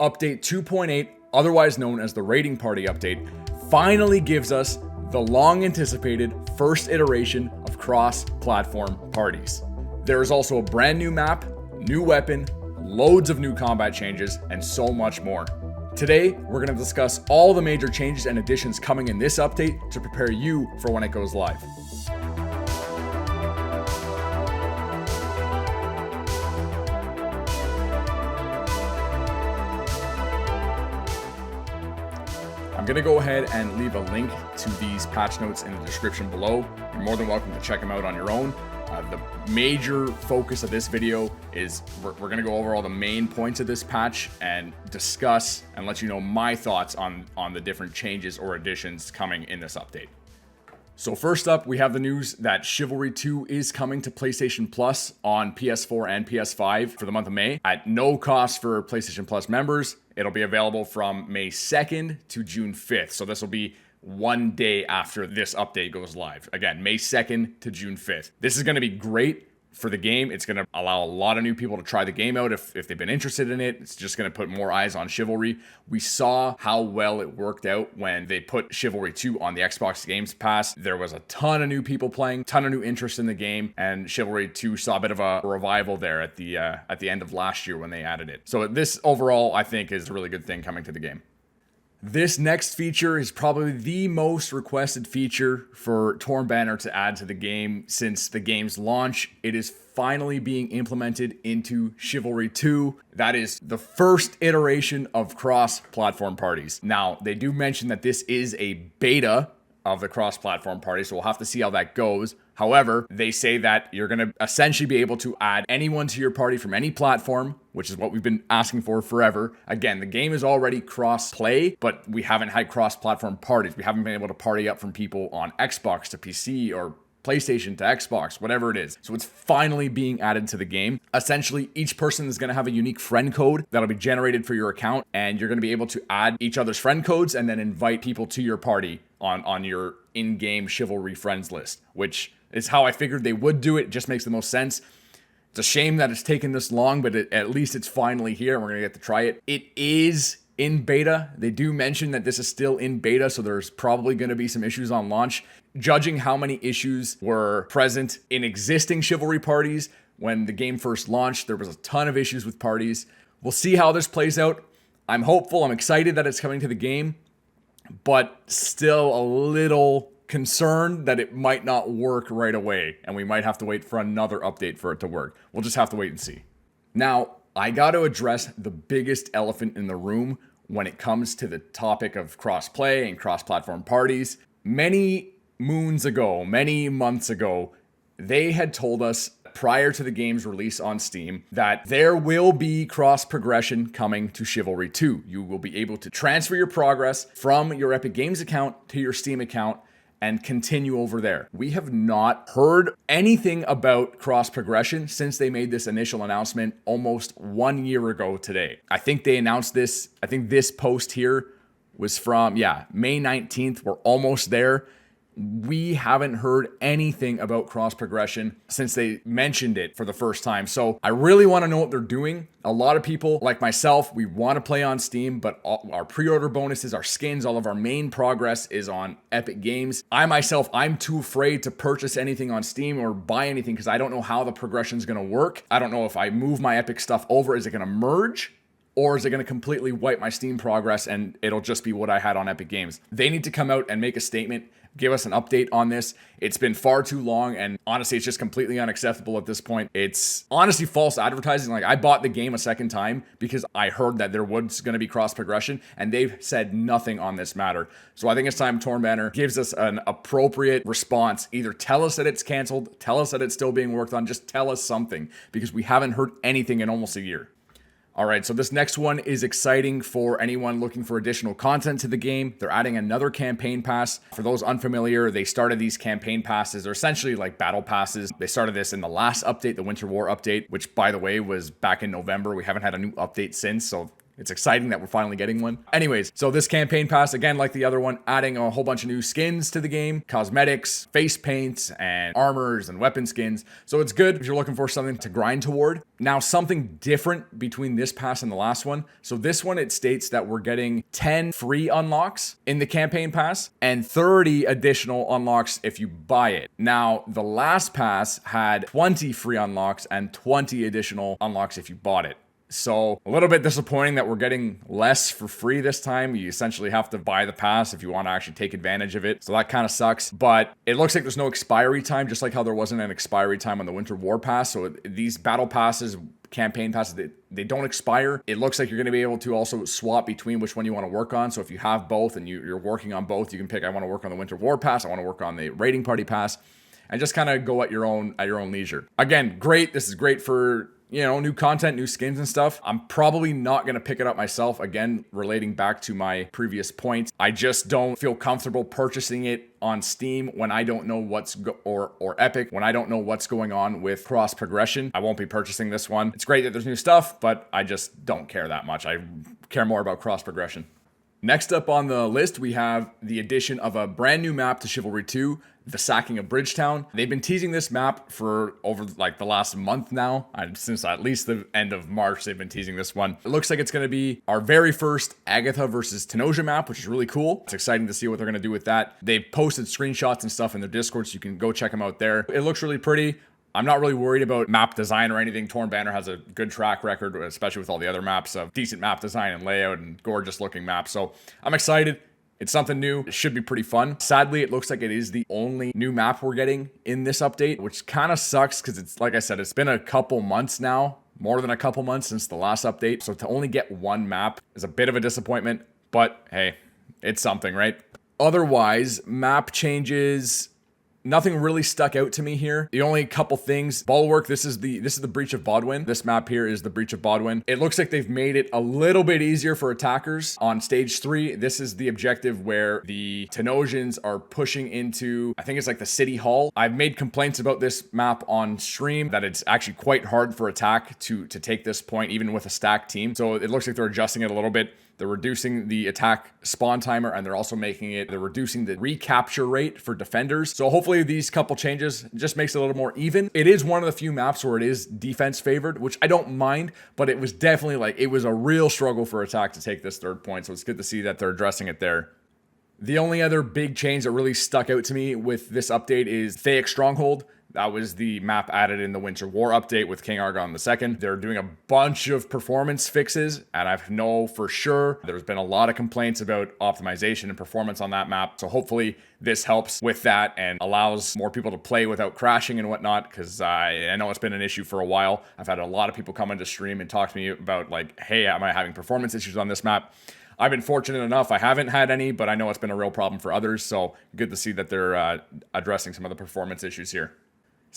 Update 2.8, otherwise known as the Raiding Party update, finally gives us the long-anticipated first iteration of cross-platform parties. There is also a brand new map, new weapon, loads of new combat changes, and so much more. Today, we're going to discuss all the major changes and additions coming in this update to prepare you for when it goes live. I'm going to go ahead and leave a link to these patch notes in the description below. You're more than welcome to check them out on your own. The major focus of this video is we're going to go over all the main points of this patch and discuss and let you know my thoughts on the different changes or additions coming in this update. So first up, we have the news that Chivalry 2 is coming to PlayStation Plus on PS4 and PS5 for the month of May at no cost for PlayStation Plus members. It'll be available from May 2nd to June 5th. So this will be one day after this update goes live. Again, May 2nd to June 5th. This is going to be great for the game. It's going to allow a lot of new people to try the game out if they've been interested in it. It's just going to put more eyes on Chivalry. We saw how well it worked out when they put Chivalry 2 on the Xbox Games Pass. There was a ton of new people playing, ton of new interest in the game, and Chivalry 2 saw a bit of a revival there at the end of last year when they added it. So this overall, I think, is a really good thing coming to the game. This next feature is probably the most requested feature for Torn Banner to add to the game since the game's launch. It is finally being implemented into Chivalry 2. That is the first iteration of cross-platform parties. Now, they do mention that this is a beta of the cross-platform party, so we'll have to see how that goes. However, they say that you're going to essentially be able to add anyone to your party from any platform, which is what we've been asking for forever. Again, the game is already cross-play, but we haven't had cross-platform parties. We haven't been able to party up from people on Xbox to PC or PlayStation to Xbox, whatever it is. So it's finally being added to the game. Essentially, each person is going to have a unique friend code that'll be generated for your account, and you're going to be able to add each other's friend codes and then invite people to your party on your in-game Chivalry friends list, which is how I figured they would do it. It just makes the most sense. It's a shame that it's taken this long, but at least it's finally here and we're going to get to try it. It is in beta. They do mention that this is still in beta, so there's probably going to be some issues on launch. Judging how many issues were present in existing Chivalry parties when the game first launched, there was a ton of issues with parties. We'll see how this plays out. I'm hopeful. I'm excited that it's coming to the game, but still a little concerned that it might not work right away, and we might have to wait for another update for it to work. We'll just have to wait and see. Now, I got to address the biggest elephant in the room when it comes to the topic of cross-play and cross-platform parties. Many moons ago, many months ago, they had told us prior to the game's release on Steam that there will be cross-progression coming to Chivalry 2. You will be able to transfer your progress from your Epic Games account to your Steam account and continue over there. We have not heard anything about cross-progression since they made this initial announcement almost 1 year ago today. I think they announced this, I think this post here was from, May 19th. We're almost there. We haven't heard anything about cross-progression since they mentioned it for the first time. So I really want to know what they're doing. A lot of people, like myself, we want to play on Steam, but our pre-order bonuses, our skins, all of our main progress is on Epic Games. I'm too afraid to purchase anything on Steam or buy anything because I don't know how the progression is going to work. I don't know if I move my Epic stuff over, is it going to merge? Or is it going to completely wipe my Steam progress and it'll just be what I had on Epic Games? They need to come out and make a statement, give us an update on this. It's been far too long, and honestly, it's just completely unacceptable at this point. It's honestly false advertising. Like, I bought the game a second time because I heard that there was going to be cross progression, and they've said nothing on this matter. So I think it's time Torn Banner gives us an appropriate response. Either tell us that it's canceled, tell us that it's still being worked on, just tell us something, because we haven't heard anything in almost a year. All right, so this next one is exciting for anyone looking for additional content to the game. They're adding another campaign pass. For those unfamiliar, they started these campaign passes. They're essentially like battle passes. They started this in the last update, the Winter War update, which, by the way, was back in November. We haven't had a new update since, so It's exciting that we're finally getting one. Anyways, so this campaign pass, again, like the other one, adding a whole bunch of new skins to the game, cosmetics, face paints, and armors and weapon skins. So it's good if you're looking for something to grind toward. Now, something different between this pass and the last one. So this one, it states that we're getting 10 free unlocks in the campaign pass and 30 additional unlocks if you buy it. Now, the last pass had 20 free unlocks and 20 additional unlocks if you bought it. So a little bit disappointing that we're getting less for free this time. You essentially have to buy the pass if you want to actually take advantage of it. So that kind of sucks, but it looks like there's no expiry time, just like how there wasn't an expiry time on the Winter War Pass. So these battle passes, campaign passes, they don't expire. It looks like you're going to be able to also swap between which one you want to work on. So if you have both and you're working on both, you can pick, I want to work on the Winter War Pass, I want to work on the Raiding Party Pass, and just kind of go at your own leisure. Again, great. This is great for, you know, new content, new skins and stuff. I'm probably not going to pick it up myself. Again, relating back to my previous point, I just don't feel comfortable purchasing it on Steam when I don't know or Epic, when I don't know what's going on with cross progression. I won't be purchasing this one. It's great that there's new stuff, but I just don't care that much. I care more about cross progression. Next up on the list, we have the addition of a brand new map to Chivalry 2, the Sacking of Bridgetown. They've been teasing this map for over like the last month now. Since at least the end of March, they've been teasing this one. It looks like it's going to be our very first Agatha versus Tenosia map, which is really cool. It's exciting to see what they're going to do with that. They've posted screenshots and stuff in their Discord, so you can go check them out there. It looks really pretty. I'm not really worried about map design or anything. Torn Banner has a good track record, especially with all the other maps of decent map design and layout and gorgeous looking maps. So I'm excited. It's something new. It should be pretty fun. Sadly, it looks like it is the only new map we're getting in this update, which kind of sucks because it's, like I said, it's been a couple months now, more than a couple months since the last update. So to only get one map is a bit of a disappointment, but hey, it's something, right? Otherwise, map changes. Nothing really stuck out to me here. The only couple things, Bulwark, this is the Breach of Bodwin. This map here is the Breach of Bodwin. It looks like they've made it a little bit easier for attackers. On stage 3, this is the objective where the Tenosians are pushing into, I think it's like the City Hall. I've made complaints about this map on stream that it's actually quite hard for attack to take this point, even with a stacked team. So it looks like they're adjusting it a little bit. They're reducing the attack spawn timer, and they're also they're reducing the recapture rate for defenders. So hopefully these couple changes just makes it a little more even. It is one of the few maps where it is defense favored, which I don't mind, but it was definitely it was a real struggle for attack to take this third point. So it's good to see that they're addressing it there. The only other big change that really stuck out to me with this update is Thaic Stronghold. That was the map added in the Winter War update with King Argon II. They're doing a bunch of performance fixes, and I know for sure there's been a lot of complaints about optimization and performance on that map. So hopefully this helps with that and allows more people to play without crashing and whatnot, because I know it's been an issue for a while. I've had a lot of people come into stream and talk to me about like, hey, am I having performance issues on this map? I've been fortunate enough. I haven't had any, but I know it's been a real problem for others. So good to see that they're addressing some of the performance issues here.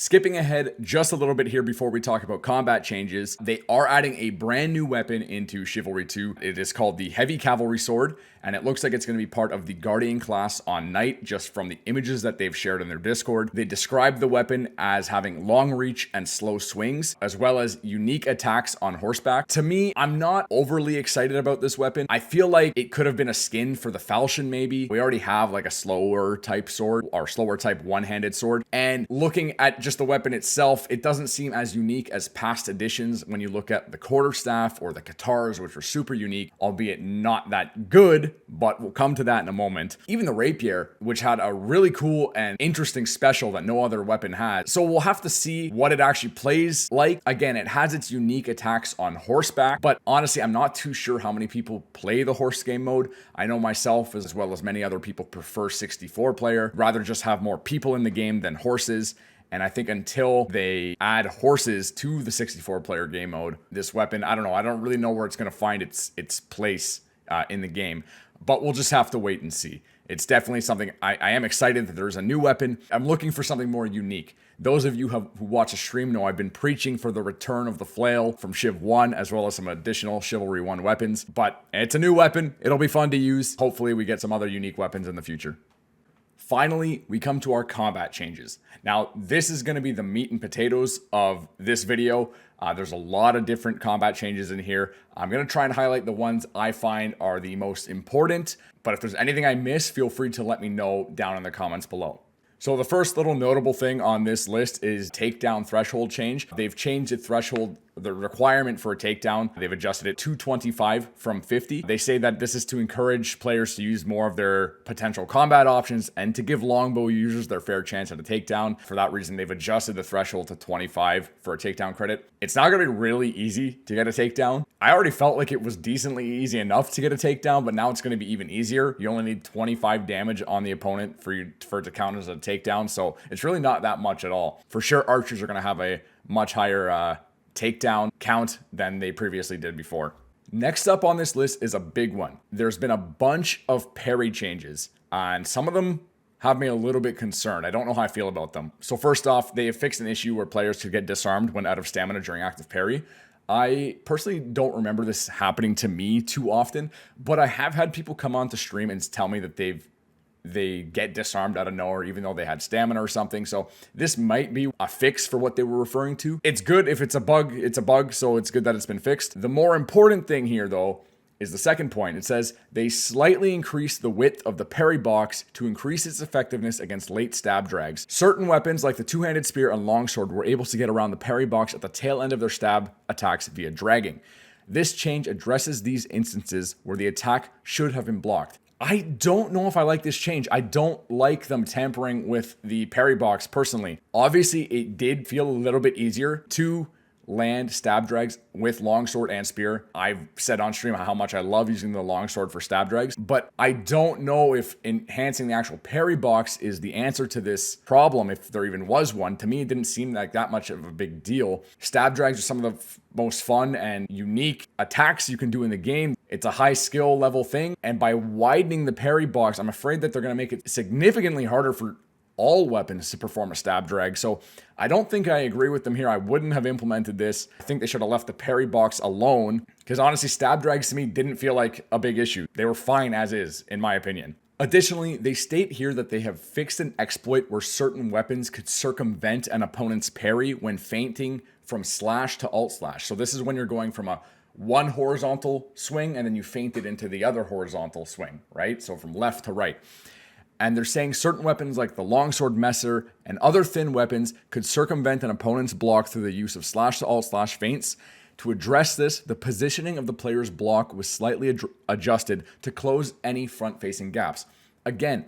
Skipping ahead just a little bit here before we talk about combat changes, they are adding a brand new weapon into Chivalry 2. It is called the Heavy Cavalry Sword, and it looks like it's going to be part of the Guardian class on Knight, just from the images that they've shared in their Discord. They describe the weapon as having long reach and slow swings, as well as unique attacks on horseback. To me, I'm not overly excited about this weapon. I feel like it could have been a skin for the falchion maybe. We already have like a slower type sword, or slower type one-handed sword, and looking at just the weapon itself, it doesn't seem as unique as past editions when you look at the quarterstaff or the katars, which were super unique, albeit not that good, but we'll come to that in a moment. Even the rapier, which had a really cool and interesting special that no other weapon had. So we'll have to see what it actually plays like. Again, it has its unique attacks on horseback, but honestly, I'm not too sure how many people play the horse game mode. I know myself, as well as many other people, prefer 64 player, rather just have more people in the game than horses. And I think until they add horses to the 64 player game mode, this weapon, I don't know. I don't really know where it's going to find its place in the game, but we'll just have to wait and see. It's definitely something I am excited that there's a new weapon. I'm looking for something more unique. Those of you who watch a stream know I've been preaching for the return of the flail from Civ 1, as well as some additional Chivalry 1 weapons, but it's a new weapon. It'll be fun to use. Hopefully we get some other unique weapons in the future. Finally, we come to our combat changes. Now, this is going to be the meat and potatoes of this video. There's a lot of different combat changes in here. I'm going to try and highlight the ones I find are the most important, but if there's anything I miss, feel free to let me know down in the comments below. So the first little notable thing on this list is takedown threshold change. They've changed the threshold, the requirement for a takedown. They've adjusted it to 25 from 50. They say that this is to encourage players to use more of their potential combat options and to give longbow users their fair chance at a takedown. For that reason, they've adjusted the threshold to 25 for a takedown credit. It's not going to be really easy to get a takedown. I already felt like it was decently easy enough to get a takedown, but now it's going to be even easier. You only need 25 damage on the opponent for it to count as a takedown, so it's really not that much at all. For sure, archers are going to have a much higher takedown count than they previously did before. Next up on this list is a big one. There's been a bunch of parry changes, and some of them have me a little bit concerned. I don't know how I feel about them. So first off, they have fixed an issue where players could get disarmed when out of stamina during active parry. I personally don't remember this happening to me too often, but I have had people come on to stream and tell me that they get disarmed out of nowhere even though they had stamina or something. So this might be a fix for what they were referring to. It's good if it's a bug, so it's good that it's been fixed. The more important thing here though is the second point. It says they slightly increased the width of the parry box to increase its effectiveness against late stab drags. Certain weapons like the two-handed spear and longsword were able to get around the parry box at the tail end of their stab attacks via dragging. This change addresses these instances where the attack should have been blocked. I don't know if I like this change. I don't like them tampering with the parry box personally. Obviously, it did feel a little bit easier to land stab drags with longsword and spear. I've said on stream how much I love using the longsword for stab drags, but I don't know if enhancing the actual parry box is the answer to this problem, if there even was one. To me, it didn't seem like that much of a big deal. Stab drags are some of the most fun and unique attacks you can do in the game. It's a high skill level thing, and by widening the parry box, I'm afraid that they're going to make it significantly harder for all weapons to perform a stab drag. So I don't think I agree with them here. I wouldn't have implemented this. I think they should have left the parry box alone, because honestly, stab drags to me didn't feel like a big issue. They were fine as is, in my opinion. Additionally, they state here that they have fixed an exploit where certain weapons could circumvent an opponent's parry when feinting from slash to alt slash. So this is when you're going from a one horizontal swing and then you feint it into the other horizontal swing, right? So from left to right. And they're saying certain weapons like the longsword messer and other thin weapons could circumvent an opponent's block through the use of slash to alt slash feints. To address this, the positioning of the player's block was slightly adjusted to close any front-facing gaps. Again,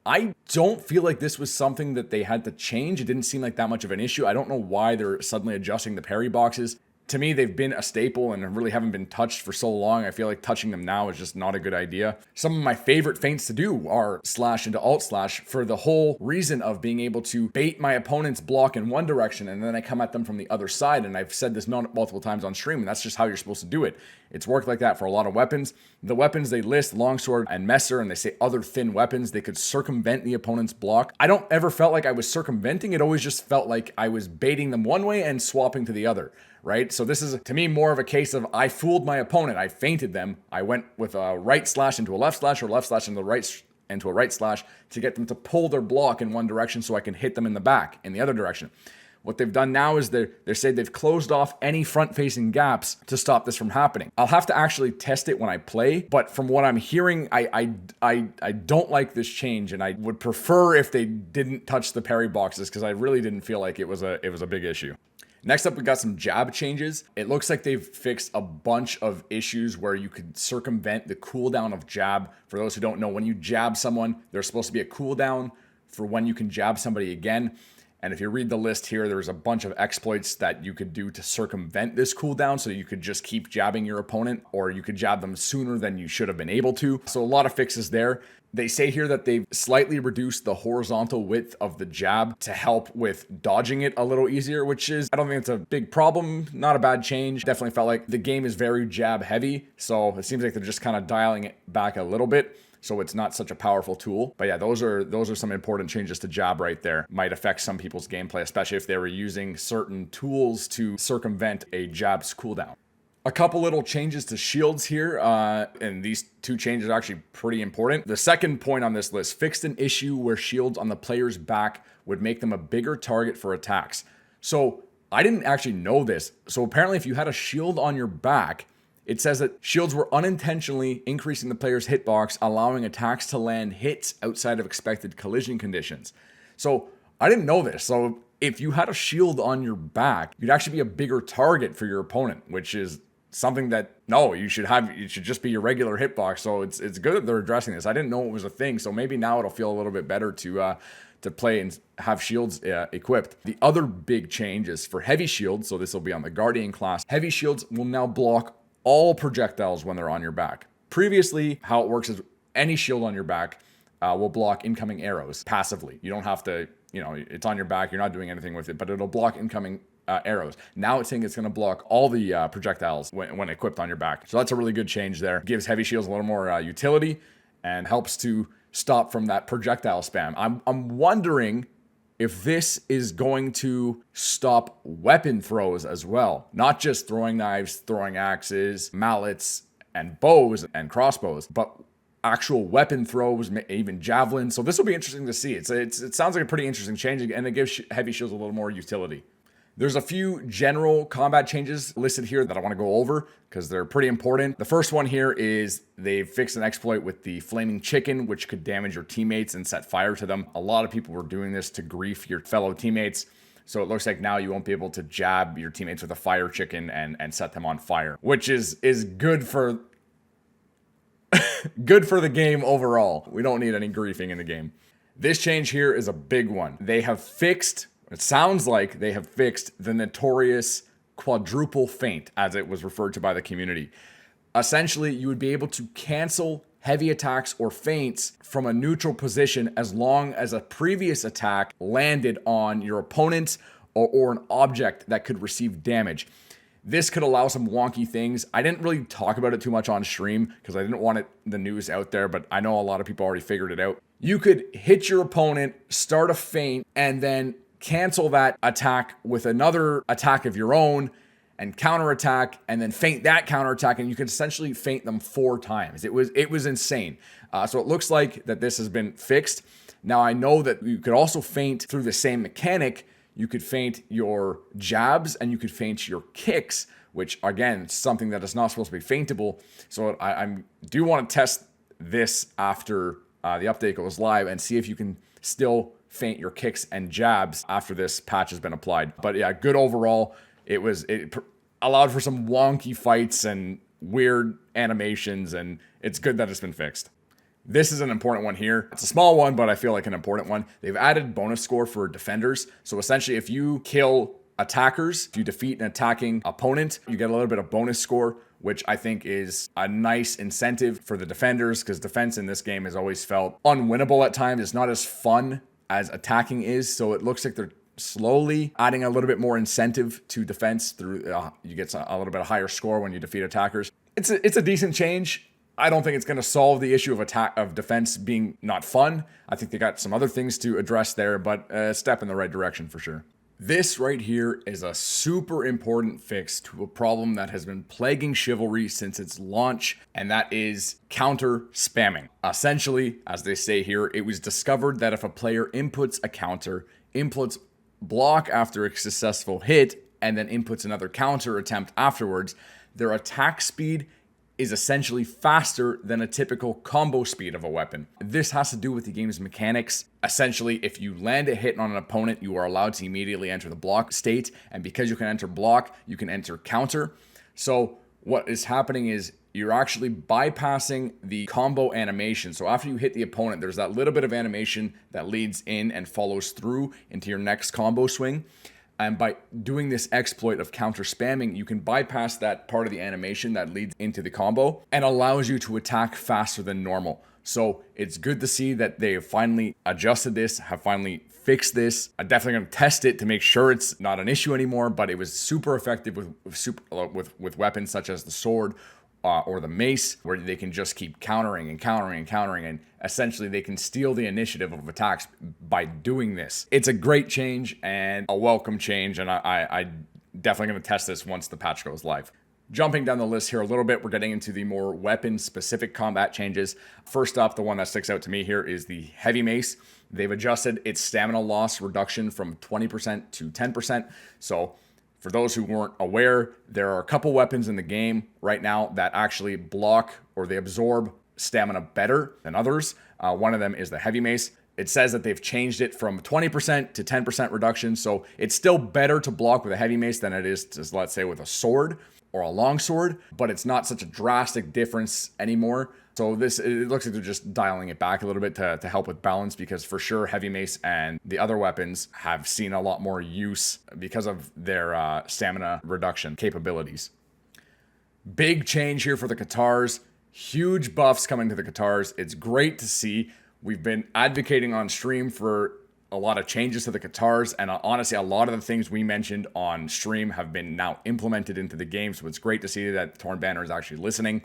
I don't feel like this was something that they had to change. It didn't seem like that much of an issue. I don't know why they're suddenly adjusting the parry boxes. To me, they've been a staple and really haven't been touched for so long. I feel like touching them now is just not a good idea. Some of my favorite feints to do are slash into alt slash for the whole reason of being able to bait my opponent's block in one direction and then I come at them from the other side. And I've said this multiple times on stream, and that's just how you're supposed to do it. It's worked like that for a lot of weapons. The weapons they list, longsword and messer, and they say other thin weapons, they could circumvent the opponent's block. I don't ever felt like I was circumventing. It always just felt like I was baiting them one way and swapping to the other, right? So this is, to me, more of a case of I fooled my opponent. I feinted them. I went with a right slash into a left slash or left slash into a right slash to get them to pull their block in one direction so I can hit them in the back in the other direction. What they've done now is they say they've closed off any front-facing gaps to stop this from happening. I'll have to actually test it when I play, but from what I'm hearing, I don't like this change, and I would prefer if they didn't touch the parry boxes because I really didn't feel like it was a big issue. Next up, we got some jab changes. It looks like they've fixed a bunch of issues where you could circumvent the cooldown of jab. For those who don't know, when you jab someone, there's supposed to be a cooldown for when you can jab somebody again. And if you read the list here, there's a bunch of exploits that you could do to circumvent this cooldown. So you could just keep jabbing your opponent, or you could jab them sooner than you should have been able to. So a lot of fixes there. They say here that they've slightly reduced the horizontal width of the jab to help with dodging it a little easier, which is, I don't think it's a big problem, not a bad change. Definitely felt like the game is very jab heavy. So it seems like they're just kind of dialing it back a little bit, so it's not such a powerful tool. But yeah, those are some important changes to jab right there. Might affect some people's gameplay, especially if they were using certain tools to circumvent a jab's cooldown. A couple little changes to shields here, and these two changes are actually pretty important. The second point on this list, fixed an issue where shields on the player's back would make them a bigger target for attacks. So I didn't actually know this. So apparently if you had a shield on your back, it says that shields were unintentionally increasing the player's hitbox, allowing attacks to land hits outside of expected collision conditions. So I didn't know this. So if you had a shield on your back, you'd actually be a bigger target for your opponent, which is something that, no, you should just be your regular hitbox. So it's good that they're addressing this. I didn't know it was a thing. So maybe now it'll feel a little bit better to play and have shields equipped. The other big change is for heavy shields. So this will be on the Guardian class. Heavy shields will now block all projectiles when they're on your back. Previously, how it works is any shield on your back will block incoming arrows passively. You don't have to, it's on your back. You're not doing anything with it, but it'll block incoming arrows. Now it's saying it's going to block all the projectiles when equipped on your back. So that's a really good change there. Gives heavy shields a little more utility and helps to stop from that projectile spam. I'm wondering if this is going to stop weapon throws as well. Not just throwing knives, throwing axes, mallets, and bows and crossbows, but actual weapon throws, even javelins. So this will be interesting to see. It sounds like a pretty interesting change, and it gives heavy shields a little more utility. There's a few general combat changes listed here that I want to go over because they're pretty important. The first one here is they've fixed an exploit with the flaming chicken, which could damage your teammates and set fire to them. A lot of people were doing this to grief your fellow teammates. So it looks like now you won't be able to jab your teammates with a fire chicken and set them on fire, which is good for good for the game overall. We don't need any griefing in the game. This change here is a big one. It sounds like they have fixed the notorious quadruple feint, as it was referred to by the community. Essentially, you would be able to cancel heavy attacks or feints from a neutral position as long as a previous attack landed on your opponent or an object that could receive damage. This could allow some wonky things. I didn't really talk about it too much on stream because I didn't want the news out there, but I know a lot of people already figured it out. You could hit your opponent, start a feint, and then cancel that attack with another attack of your own and counterattack, and then feint that counterattack, and you can essentially feint them 4 times. It was insane. So it looks like that this has been fixed. Now I know that you could also feint through the same mechanic. You could feint your jabs and you could feint your kicks, which again, is something that is not supposed to be feintable. So I do want to test this after the update goes live and see if you can still feint your kicks and jabs after this patch has been applied. But yeah, good overall. It allowed for some wonky fights and weird animations, and it's good that it's been fixed. This is an important one here. It's a small one, but I feel like an important one. They've added bonus score for defenders. So essentially, if you kill attackers, if you defeat an attacking opponent, you get a little bit of bonus score, which I think is a nice incentive for the defenders because defense in this game has always felt unwinnable at times. It's not as fun as attacking is. So it looks like they're slowly adding a little bit more incentive to defense through you get a little bit of higher score when you defeat attackers. It's a decent change. I don't think it's going to solve the issue of defense being not fun. I think they got some other things to address there, but a step in the right direction for sure. This right here is a super important fix to a problem that has been plaguing Chivalry since its launch, and that is counter spamming. Essentially, as they say here, it was discovered that if a player inputs a counter, inputs block after a successful hit, and then inputs another counter attempt afterwards, their attack speed is essentially faster than a typical combo speed of a weapon. This has to do with the game's mechanics. Essentially, if you land a hit on an opponent, you are allowed to immediately enter the block state, and because you can enter block, you can enter counter. So what is happening is you're actually bypassing the combo animation. So after you hit the opponent, there's that little bit of animation that leads in and follows through into your next combo swing. And by doing this exploit of counter spamming, you can bypass that part of the animation that leads into the combo and allows you to attack faster than normal. So it's good to see that they have finally adjusted this, have finally fixed this. I'm definitely going to test it to make sure it's not an issue anymore, but it was super effective with weapons such as the sword or the mace, where they can just keep countering and countering and countering, and essentially they can steal the initiative of attacks by doing this. It's a great change and a welcome change, and I definitely going to test this once the patch goes live. Jumping down the list here a little bit, we're getting into the more weapon-specific combat changes. First up, the one that sticks out to me here is the heavy mace. They've adjusted its stamina loss reduction from 20% to 10%. So for those who weren't aware, there are a couple weapons in the game right now that actually block or they absorb stamina better than others. One of them is the heavy mace. It says that they've changed it from 20% to 10% reduction. So it's still better to block with a heavy mace than it is to, let's say, with a sword or a long sword, but it's not such a drastic difference anymore. So it looks like they're just dialing it back a little bit to help with balance, because for sure heavy mace and the other weapons have seen a lot more use because of their stamina reduction capabilities. Big change here for the Katars. Huge buffs coming to the Katars. It's great to see. We've been advocating on stream for a lot of changes to the Katars, and honestly, a lot of the things we mentioned on stream have been now implemented into the game, so it's great to see that Torn Banner is actually listening.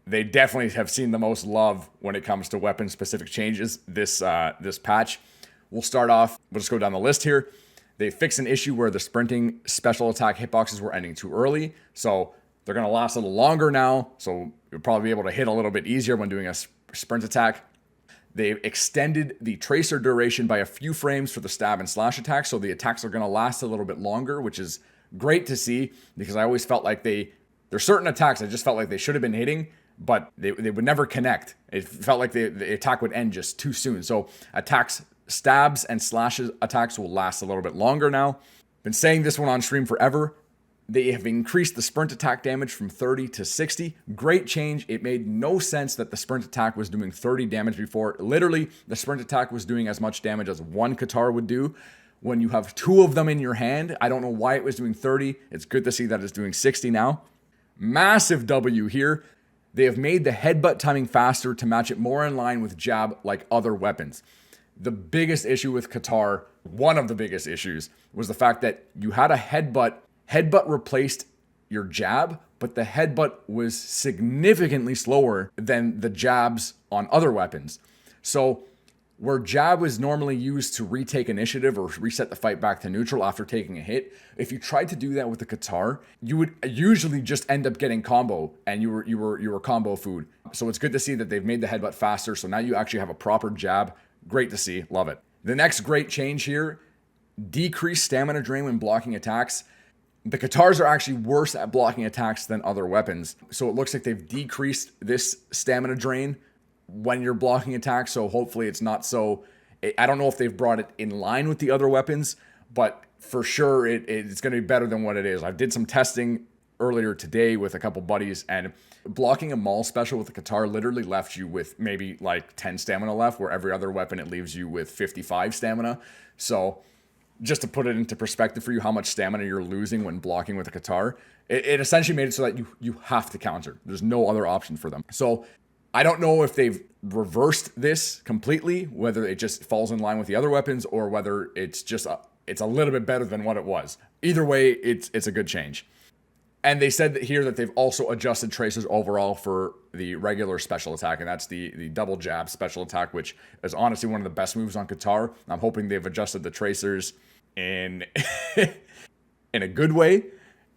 They definitely have seen the most love when it comes to weapon-specific changes this patch. We'll start off, we'll just go down the list here. They fixed an issue where the sprinting special attack hitboxes were ending too early, so they're going to last a little longer now, so you'll probably be able to hit a little bit easier when doing a sprint attack. They've extended the tracer duration by a few frames for the stab and slash attacks, so the attacks are going to last a little bit longer, which is great to see, because I always felt like there's certain attacks I just felt like they should have been hitting, but they would never connect. It felt like the attack would end just too soon. So stabs and slashes attacks will last a little bit longer now. Been saying this one on stream forever. They have increased the sprint attack damage from 30 to 60. Great change. It made no sense that the sprint attack was doing 30 damage before. Literally, the sprint attack was doing as much damage as one Katar would do. When you have two of them in your hand, I don't know why it was doing 30. It's good to see that it's doing 60 now. Massive W here. They have made the headbutt timing faster to match it more in line with jab like other weapons. The biggest issue with Katar, one of the biggest issues, was the fact that you had a headbutt. Headbutt replaced your jab, but the headbutt was significantly slower than the jabs on other weapons. So where jab was normally used to retake initiative or reset the fight back to neutral after taking a hit, if you tried to do that with the Katar, you would usually just end up getting combo, and you were combo food. So it's good to see that they've made the headbutt faster, so now you actually have a proper jab. Great to see, love it. The next great change here, decreased stamina drain when blocking attacks. The Katars are actually worse at blocking attacks than other weapons. So it looks like they've decreased this stamina drain when you're blocking attacks. So hopefully it's not so... I don't know if they've brought it in line with the other weapons, but for sure it's going to be better than what it is. I did some testing earlier today with a couple buddies, and blocking a Maul special with the Katar literally left you with maybe like 10 stamina left, where every other weapon it leaves you with 55 stamina. So... just to put it into perspective for you, how much stamina you're losing when blocking with a Katar, it essentially made it so that you have to counter. There's no other option for them. So I don't know if they've reversed this completely, whether it just falls in line with the other weapons, or whether it's just it's a little bit better than what it was. Either way, it's a good change. And they said that here that they've also adjusted tracers overall for the regular special attack, and that's the double jab special attack, which is honestly one of the best moves on Katar. I'm hoping they've adjusted the tracers in in a good way,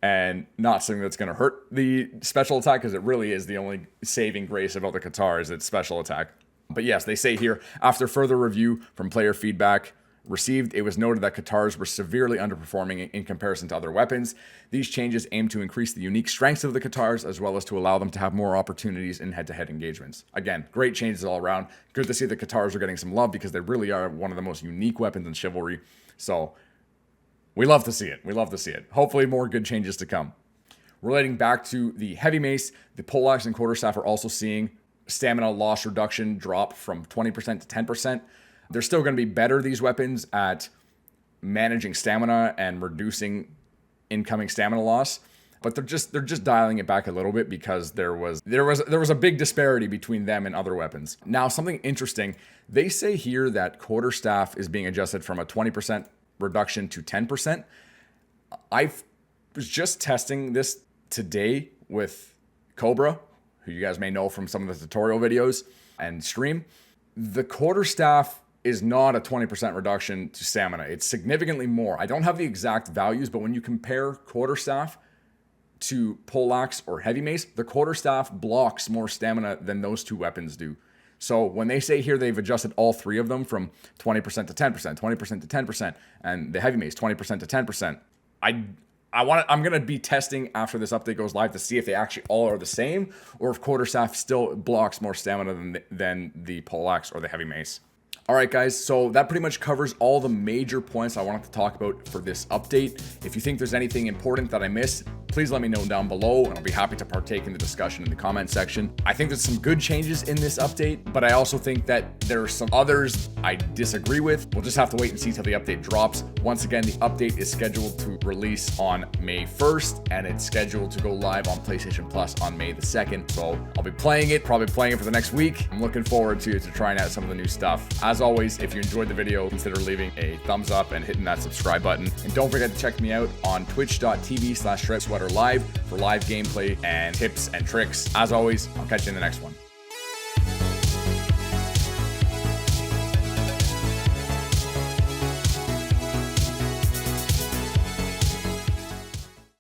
and not something that's going to hurt the special attack, because it really is the only saving grace about the Katar is its special attack. But yes, they say here, after further review from player feedback received, it was noted that Katars were severely underperforming in comparison to other weapons. These changes aim to increase the unique strengths of the Katars, as well as to allow them to have more opportunities in head-to-head engagements. Again, great changes all around. Good to see the Katars are getting some love, because they really are one of the most unique weapons in Chivalry. So we love to see it. We love to see it. Hopefully more good changes to come. Relating back to the heavy mace, the poleaxe and quarterstaff are also seeing stamina loss reduction drop from 20% to 10%. They're still going to be better, these weapons, at managing stamina and reducing incoming stamina loss, but they're just dialing it back a little bit, because there was a big disparity between them and other weapons. Now, something interesting, they say here that quarterstaff is being adjusted from a 20% reduction to 10%. I was just testing this today with Cobra, who you guys may know from some of the tutorial videos and stream. The quarterstaff is not a 20% reduction to stamina. It's significantly more. I don't have the exact values, but when you compare quarterstaff to poleaxe or heavy mace, the quarterstaff blocks more stamina than those two weapons do. So when they say here they've adjusted all three of them from 20% to 10%, 20% to 10%, and the heavy mace 20% to 10%, I'm gonna be testing after this update goes live to see if they actually all are the same, or if quarterstaff still blocks more stamina than the poleaxe or the heavy mace. All right, guys, so that pretty much covers all the major points I wanted to talk about for this update. If you think there's anything important that I missed, please let me know down below, and I'll be happy to partake in the discussion in the comment section. I think there's some good changes in this update, but I also think that there are some others I disagree with. We'll just have to wait and see till the update drops. Once again, the update is scheduled to release on May 1st, and it's scheduled to go live on PlayStation Plus on May the 2nd. So I'll be playing it, probably playing it for the next week. I'm looking forward to trying out some of the new stuff. As always, if you enjoyed the video, consider leaving a thumbs up and hitting that subscribe button. And don't forget to check me out on twitch.tv/StripedSweater live for live gameplay and tips and tricks. As always, I'll catch you in the next one.